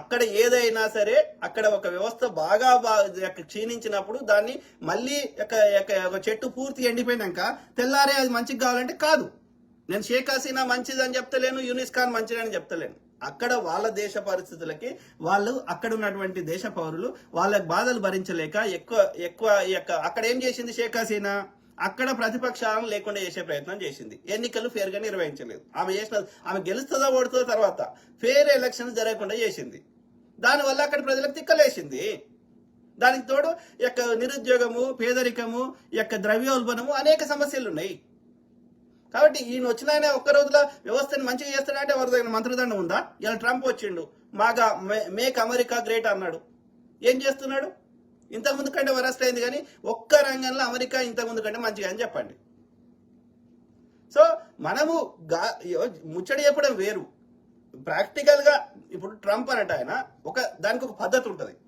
అక్కడ ఏదైనా సరే అక్కడ ఒక వ్యవస్థ బాగా క్షీణించినప్పుడు దాన్ని మళ్ళీ ఒక చెట్టు పూర్తి ఎండిపోయినాక తెల్లారే అది మంచిగా కావాలంటే కాదు. నేను షేక్ హసీనా మంచిదని చెప్తలేను, యూనిస్ ఖాన్ మంచిదని చెప్తలేను. అక్కడ వాళ్ళ దేశ పరిస్థితులకి వాళ్ళు అక్కడ ఉన్నటువంటి దేశ పౌరులు వాళ్ళ బాధలు భరించలేక ఎక్కువ అక్కడ ఏం చేసింది షేక్ హసీనా, అక్కడ ప్రతిపక్షాలను లేకుండా చేసే ప్రయత్నం చేసింది. ఎన్నికలు ఫేర్ గా నిర్వహించలేదు. ఆమె గెలుస్తుందో ఓడుతుందో తర్వాత ఫేర్ ఎలక్షన్స్ జరగకుండా చేసింది. దానివల్ల అక్కడ ప్రజలకు తిక్కలేసింది. దానికి తోడు నిరుద్యోగము, పేదరికము, ద్రవ్యోల్బణము అనేక సమస్యలు ఉన్నాయి. కాబట్టి ఈయన వచ్చిన ఒక్క రోజుల వ్యవస్థను మంచిగా చేస్తాడంటే ఎవరి దగ్గర మంత్రిదండం ఉందా? ఇలా ట్రంప్ వచ్చిండు, మాగా మేక్ అమెరికా గ్రేట్ అన్నాడు. ఏం చేస్తున్నాడు? ఇంతకుముందు కంటే వరస్ట్ అయింది, కానీ ఒక్క రంగంలో అమెరికా ఇంతకుముందు కంటే మంచిగా అని చెప్పండి. సో మనము ముచ్చడి చెప్పడం వేరు, ప్రాక్టికల్ గా ఇప్పుడు ట్రంప్ అనట ఆయన దానికి ఒక పద్ధతి ఉంటుంది.